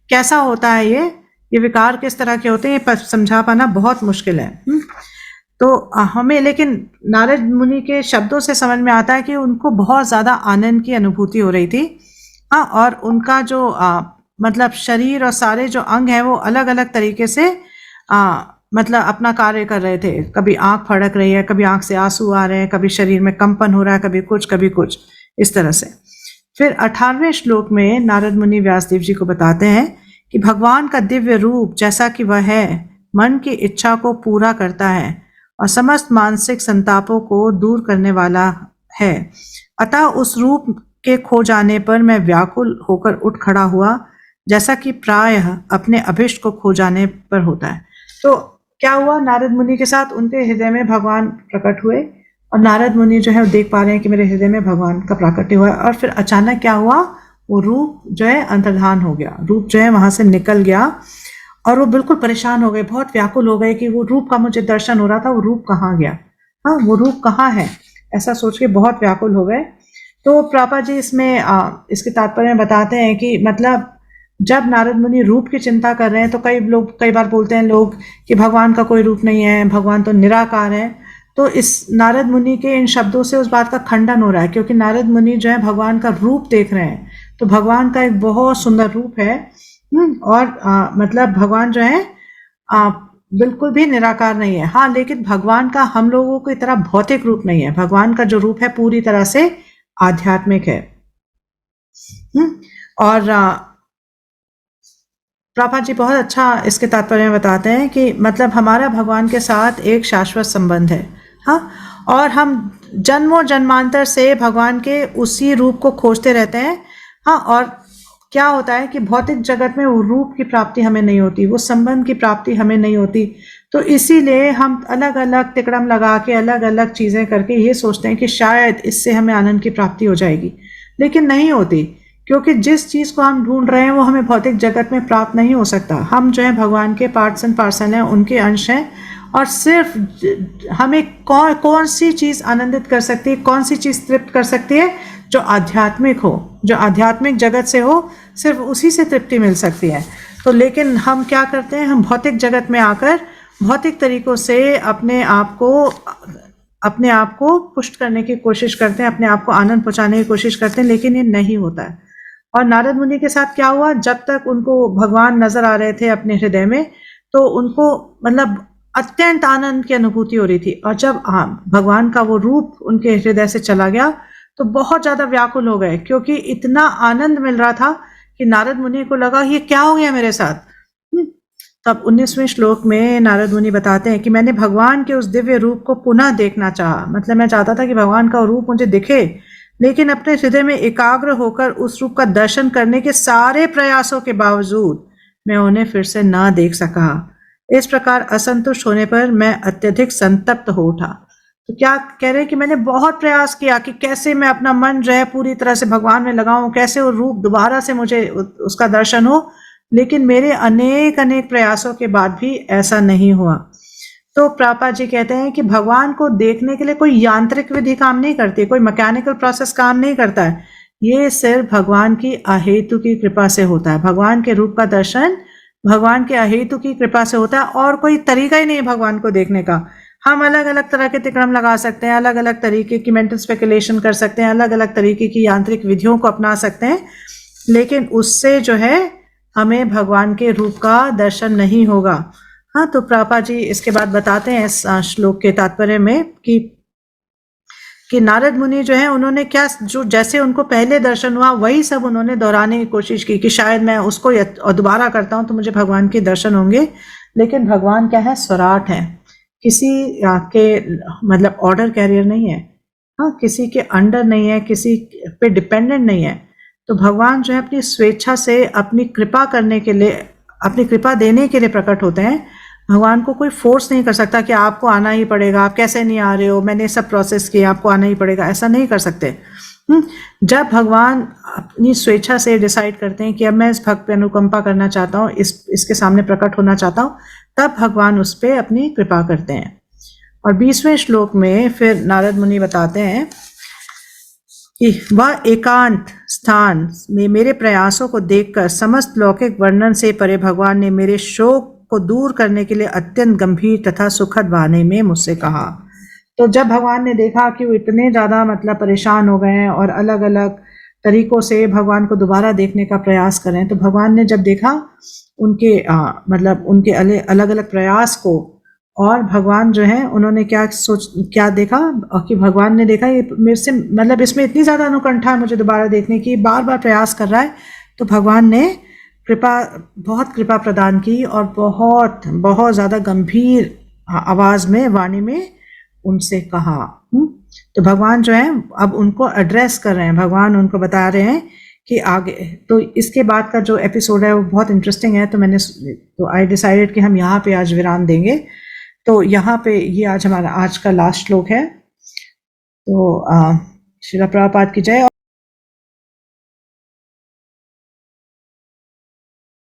कैसा होता है, ये विकार किस तरह के होते हैं, ये समझा पाना बहुत मुश्किल है। तो हमें लेकिन नारद मुनि के शब्दों से समझ में आता है कि उनको बहुत ज्यादा आनंद की अनुभूति हो रही थी। हाँ, और उनका जो मतलब शरीर और सारे जो अंग हैं वो अलग अलग तरीके से मतलब अपना कार्य कर रहे थे। कभी आंख फड़क रही है, कभी आंख से आंसू आ रहे हैं, कभी शरीर में कंपन हो रहा है, कभी कुछ इस तरह से। फिर 18वें श्लोक में नारद मुनि व्यासदेव जी को बताते हैं कि भगवान का दिव्य रूप जैसा कि वह है, मन की इच्छा को पूरा करता है और समस्त मानसिक संतापों को दूर करने वाला है। अतः उस रूप के खो जाने पर मैं व्याकुल होकर उठ खड़ा हुआ, जैसा कि प्रायः अपने अभिष्ट को खो जाने पर होता है। तो क्या हुआ नारद मुनि के साथ, उनके हृदय में भगवान प्रकट हुए और नारद मुनि जो है देख पा रहे हैं कि मेरे हृदय में भगवान का प्राकट्य हुआ है। और फिर अचानक क्या हुआ, वो रूप जो है अंतर्धान हो गया, रूप जो है वहां से निकल गया और वो बिल्कुल परेशान हो गए, बहुत व्याकुल हो गए कि वो रूप का मुझे दर्शन हो रहा था, वो रूप कहाँ गया, हाँ वो रूप कहाँ है, ऐसा सोच के बहुत व्याकुल हो गए। तो प्रभुपाद जी इसमें इसके तात्पर्य में बताते हैं कि मतलब जब नारद मुनि रूप की चिंता कर रहे हैं तो कई बार बोलते हैं लोग कि भगवान का कोई रूप नहीं है, भगवान तो निराकार है। तो इस नारद मुनि के इन शब्दों से उस बात का खंडन हो रहा है, क्योंकि नारद मुनि जो है भगवान का रूप देख रहे हैं, तो भगवान का एक बहुत सुंदर रूप है। और मतलब भगवान जो है बिल्कुल भी निराकार नहीं है। हाँ, लेकिन भगवान का हम लोगों की तरह भौतिक रूप नहीं है, भगवान का जो रूप है पूरी तरह से आध्यात्मिक है। और प्रभुपाद जी बहुत अच्छा इसके तात्पर्य में बताते हैं कि मतलब हमारा भगवान के साथ एक शाश्वत संबंध है, हाँ, और हम जन्मों जन्मांतर से भगवान के उसी रूप को खोजते रहते हैं। हाँ, और क्या होता है कि भौतिक जगत में वो रूप की प्राप्ति हमें नहीं होती, वो संबंध की प्राप्ति हमें नहीं होती। तो इसीलिए हम अलग अलग तिकड़म लगा के अलग अलग चीजें करके ये सोचते हैं कि शायद इससे हमें आनंद की प्राप्ति हो जाएगी, लेकिन नहीं होती, क्योंकि जिस चीज को हम ढूंढ रहे हैं वो हमें भौतिक जगत में प्राप्त नहीं हो सकता। हम जो है भगवान के पार्ट्स एंड पार्सल हैं, उनके अंश हैं, और सिर्फ हमें कौन सी चीज आनंदित कर सकती है, कौन सी चीज तृप्त कर सकती है, जो आध्यात्मिक हो, जो आध्यात्मिक जगत से हो, सिर्फ उसी से तृप्ति मिल सकती है। तो लेकिन हम क्या करते हैं, हम भौतिक जगत में आकर भौतिक तरीकों से अपने आप को पुष्ट करने की कोशिश करते हैं, अपने आप को आनंद पहुंचाने की कोशिश करते हैं, लेकिन ये नहीं होता है। और नारद मुनि के साथ क्या हुआ, जब तक उनको भगवान नजर आ रहे थे अपने हृदय में, तो उनको मतलब अत्यंत आनंद की अनुभूति हो रही थी। और जब भगवान का वो रूप उनके हृदय से चला गया तो बहुत ज्यादा व्याकुल हो गए, क्योंकि इतना आनंद मिल रहा था कि नारद मुनि को लगा ये क्या हो गया मेरे साथ। तब 19वें श्लोक में नारद मुनि बताते हैं कि मैंने भगवान के उस दिव्य रूप को पुनः देखना चाहा। मतलब मैं चाहता था कि भगवान का रूप मुझे दिखे, लेकिन अपने हृदय में एकाग्र होकर उस रूप का दर्शन करने के सारे प्रयासों के बावजूद मैं उन्हें फिर से ना देख सका। इस प्रकार असंतुष्ट होने पर मैं अत्यधिक संतप्त हो उठा। तो क्या कह रहे हैं कि मैंने बहुत प्रयास किया कि कैसे मैं अपना मन जो है पूरी तरह से भगवान में लगाऊं, कैसे वो रूप दोबारा से मुझे उसका दर्शन हो, लेकिन मेरे अनेक अनेक प्रयासों के बाद भी ऐसा नहीं हुआ। तो प्रभुपाद जी कहते हैं कि भगवान को देखने के लिए कोई यांत्रिक विधि काम नहीं करती, कोई मैकेनिकल प्रोसेस काम नहीं करता है। ये सिर्फ भगवान की अहेतु की कृपा से होता है। भगवान के रूप का दर्शन भगवान के अहेतु की कृपा से होता है, और कोई तरीका ही नहीं है भगवान को देखने का। हम अलग अलग तरह के तिक्रम लगा सकते हैं, अलग अलग तरीके की मेंटल स्पेकुलेशन कर सकते हैं, अलग अलग तरीके की यांत्रिक विधियों को अपना सकते हैं, लेकिन उससे जो है हमें भगवान के रूप का दर्शन नहीं होगा। हाँ, तो प्रभुपाद जी इसके बाद बताते हैं इस श्लोक के तात्पर्य में कि नारद मुनि जो है उन्होंने क्या, जो जैसे उनको पहले दर्शन हुआ वही सब उन्होंने दोहराने की कोशिश की कि शायद मैं उसको दोबारा करता हूँ तो मुझे भगवान के दर्शन होंगे। लेकिन भगवान क्या है, स्वराट है, किसी के मतलब ऑर्डर कैरियर नहीं है। हाँ, किसी के अंडर नहीं है, किसी पे डिपेंडेंट नहीं है। तो भगवान जो है अपनी स्वेच्छा से अपनी कृपा करने के लिए, अपनी कृपा देने के लिए प्रकट होते हैं। भगवान को कोई फोर्स नहीं कर सकता कि आपको आना ही पड़ेगा, आप कैसे नहीं आ रहे हो, मैंने सब प्रोसेस किया, आपको आना ही पड़ेगा, ऐसा नहीं कर सकते। जब भगवान अपनी स्वेच्छा से डिसाइड करते हैं कि अब मैं इस भक्त पे अनुकंपा करना चाहता हूँ, इसके सामने प्रकट होना चाहता हूँ, तब भगवान उस पर अपनी कृपा करते हैं। और 20वें श्लोक में फिर नारद मुनि बताते हैं कि वह एकांत स्थान में मेरे प्रयासों को देखकर समस्त लौकिक वर्णन से परे भगवान ने मेरे शोक को दूर करने के लिए अत्यंत गंभीर तथा सुखद वाणी में मुझसे कहा। तो जब भगवान ने देखा कि वो इतने ज़्यादा मतलब परेशान हो गए हैं और अलग अलग तरीकों से भगवान को दोबारा देखने का प्रयास करें, तो भगवान ने जब देखा उनके मतलब उनके अलग अलग प्रयास को, और भगवान जो है उन्होंने क्या देखा कि भगवान ने देखा ये मेरे से मतलब इसमें इतनी ज़्यादा अनुकंठा है मुझे दोबारा देखने की, बार बार प्रयास कर रहा है। तो भगवान ने बहुत कृपा प्रदान की और बहुत बहुत ज़्यादा गंभीर आवाज़ में, वाणी में उनसे कहा। तो भगवान जो है अब उनको एड्रेस कर रहे हैं, भगवान उनको बता रहे हैं कि आगे। तो इसके बाद का जो एपिसोड है वो बहुत इंटरेस्टिंग है, तो आई डिसाइडेड कि हम यहाँ पे आज विराम देंगे। तो यहाँ पे ये आज हमारा आज का लास्ट श्लोक है। तो श्रील प्रभुपाद की जय।